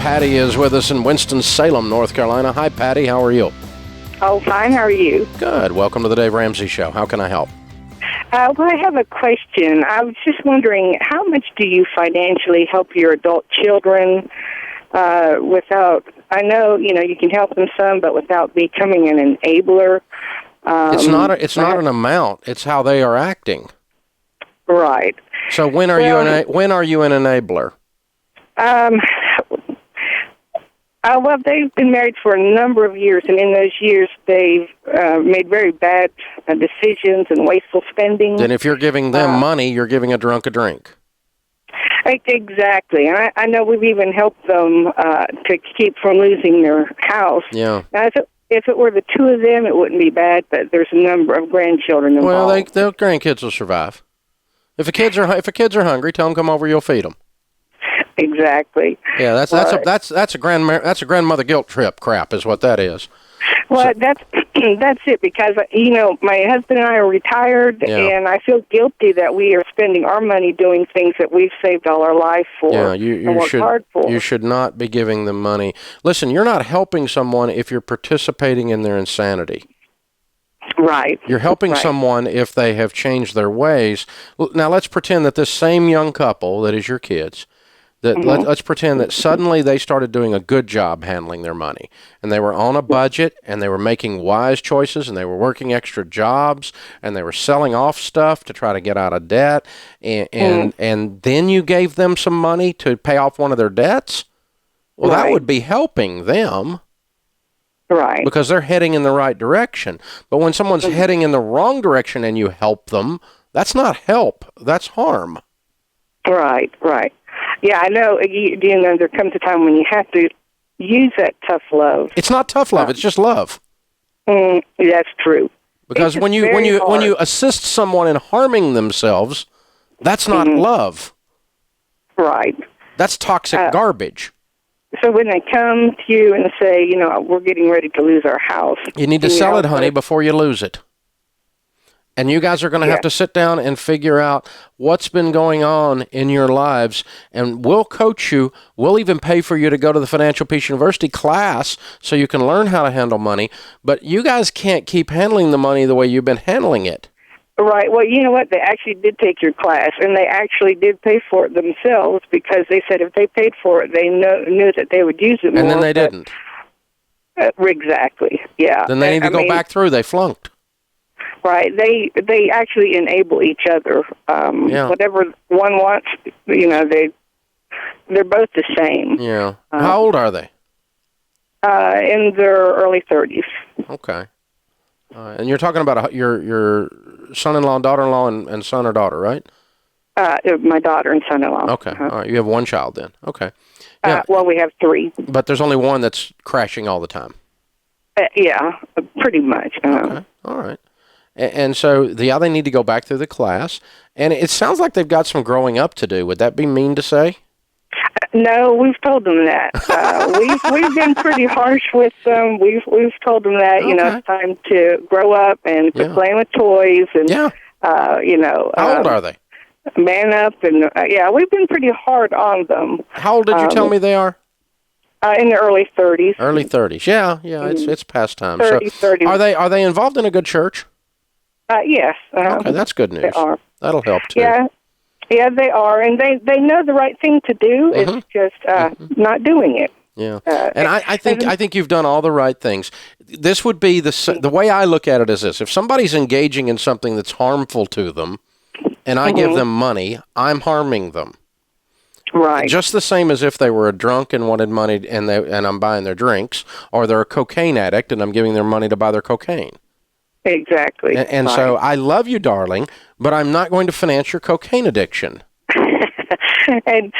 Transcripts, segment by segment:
Patty is with us in Winston-Salem, North Carolina. Hi, Patty. How are you? Oh, fine. How are you? Good. Welcome to the Dave Ramsey Show. How can I help? Well, I have a question. I was just wondering, how much do you financially help your adult children without, I know, you can help them some, but without becoming an enabler? It's not an amount. It's how they are acting. Right. So when are you an enabler? Well, they've been married for a number of years, and in those years, they've made very bad decisions and wasteful spending. Then if you're giving them money, you're giving a drunk a drink. Exactly. And I know we've even helped them to keep from losing their house. Yeah. Now, if it were the two of them, it wouldn't be bad, but there's a number of grandchildren involved. Well, the grandkids will survive. If the kids are hungry, tell them come over. You'll feed them. Exactly. Yeah, that's a grandmother guilt trip crap is what that is. Well, that's it, because my husband and I are retired, and I feel guilty that we are spending our money doing things that we've saved all our life for. Yeah, you should not be giving them money. Listen, you're not helping someone if you're participating in their insanity. Right. You're helping someone if they have changed their ways. Now, let's pretend that this same young couple that is your kids, let's pretend that suddenly they started doing a good job handling their money, and they were on a budget, and they were making wise choices, and they were working extra jobs, and they were selling off stuff to try to get out of debt, and then you gave them some money to pay off one of their debts. Well, that would be helping them. Right. Because they're heading in the right direction. But when someone's heading in the wrong direction and you help them, that's not help. That's harm. Right. Yeah, I know. There comes a time when you have to use that tough love. It's not tough love. It's just love. That's true. Because when you assist someone in harming themselves, that's not love. Right. That's toxic garbage. So when they come to you and say, we're getting ready to lose our house, you need to sell it, honey, before you lose it. And you guys are going to have to sit down and figure out what's been going on in your lives, and we'll coach you. We'll even pay for you to go to the Financial Peace University class so you can learn how to handle money. But you guys can't keep handling the money the way you've been handling it. Right. Well, you know what? They actually did take your class, and they actually did pay for it themselves, because they said if they paid for it, they knew that they would use it more. And then they didn't. Exactly. Yeah. Then they need to go back through. They flunked. Right. They actually enable each other. Whatever one wants, they're both the same. Yeah. How old are they? In their early 30s. Okay. And you're talking about your son-in-law, daughter-in-law, and son or daughter, right? My daughter and son-in-law. Okay. All right. You have one child then. Okay. Yeah. Well, we have three. But there's only one that's crashing all the time. Yeah, pretty much. Okay. All right. And so they need to go back through the class. And it sounds like they've got some growing up to do. Would that be mean to say? No, we've told them that. We've been pretty harsh with them. We've told them that it's time to grow up and quit playing with toys and How old are they? Man up and we've been pretty hard on them. How old did you tell me they are? In the early 30s. Early 30s. Yeah, it's past time. 30. Are they involved in a good church? Yes. Okay, that's good news. They are. That'll help too. Yeah, they are, and they know the right thing to do. It's just not doing it. Yeah, and I think you've done all the right things. This would be the way I look at it is this: if somebody's engaging in something that's harmful to them, and I give them money, I'm harming them. Right. Just the same as if they were a drunk and wanted money, and I'm buying their drinks, or they're a cocaine addict and I'm giving them money to buy their cocaine. Exactly. And so I love you, darling, but I'm not going to finance your cocaine addiction. and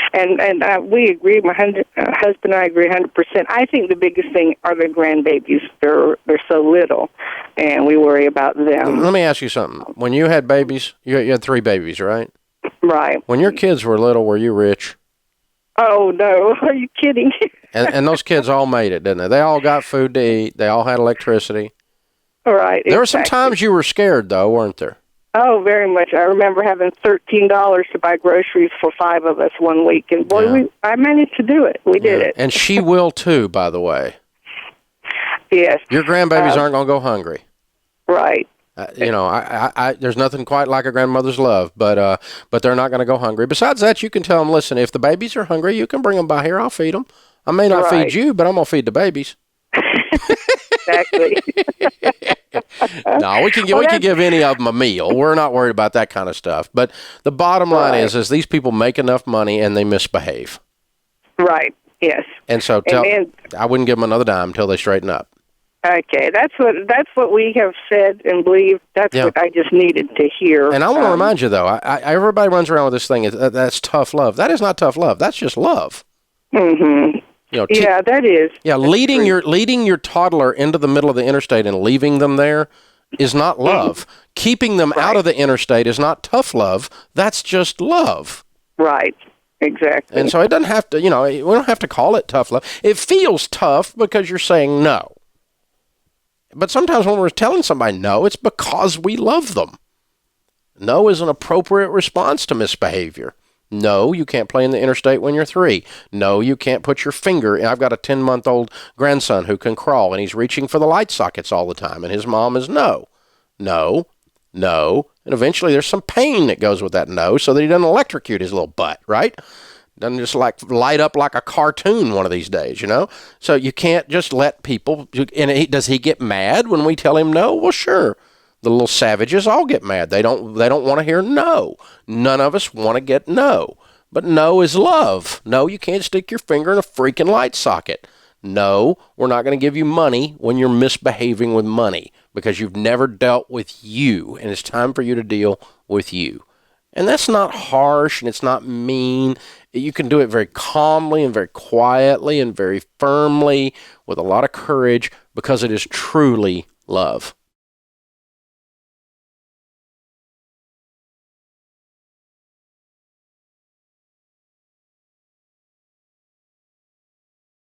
we agree. My husband and I agree 100%. I think the biggest thing are the grandbabies. They're so little, and we worry about them. Let me ask you something. When you had babies, you had 3 babies, right? Right. When your kids were little, were you rich? Oh, no. Are you kidding? and those kids all made it, didn't they? They all got food to eat. They all had electricity. All right. There were some times you were scared, though, weren't there? Oh, very much. I remember having $13 to buy groceries for 5 of us one week, and boy, I managed to do it. We did it. And she will too, by the way. Yes. Your grandbabies aren't going to go hungry. Right. There's nothing quite like a grandmother's love, but they're not going to go hungry. Besides that, you can tell them, listen, if the babies are hungry, you can bring them by here. I'll feed them. I may not feed you, but I'm going to feed the babies. Exactly. No, we can give any of them a meal. We're not worried about that kind of stuff. But the bottom line is these people make enough money and they misbehave. Right. Yes. And so I wouldn't give them another dime until they straighten up. Okay, that's what we have said and believed. That's what I just needed to hear. And I want to remind you, though, everybody runs around with this thing. That's tough love. That is not tough love. That's just love. Mm-hmm. That is. Yeah, leading your toddler into the middle of the interstate and leaving them there is not love. Keeping them out of the interstate is not tough love. That's just love. Right. Exactly. And so it doesn't have to, we don't have to call it tough love. It feels tough because you're saying no. But sometimes when we're telling somebody no, it's because we love them. No is an appropriate response to misbehavior. No, you can't play in the interstate when you're 3. No, you can't put your finger in. I've got a 10-month-old grandson who can crawl, and he's reaching for the light sockets all the time, and his mom is no. And eventually there's some pain that goes with that no, so that he doesn't electrocute his little butt, right? Doesn't just light up like a cartoon one of these days, So you can't just let people. And does he get mad when we tell him no? Well, sure. The little savages all get mad. They don't want to hear no. None of us want to get no. But no is love. No, you can't stick your finger in a freaking light socket. No, we're not going to give you money when you're misbehaving with money because you've never dealt with you, and it's time for you to deal with you. And that's not harsh, and it's not mean. You can do it very calmly and very quietly and very firmly with a lot of courage because it is truly love.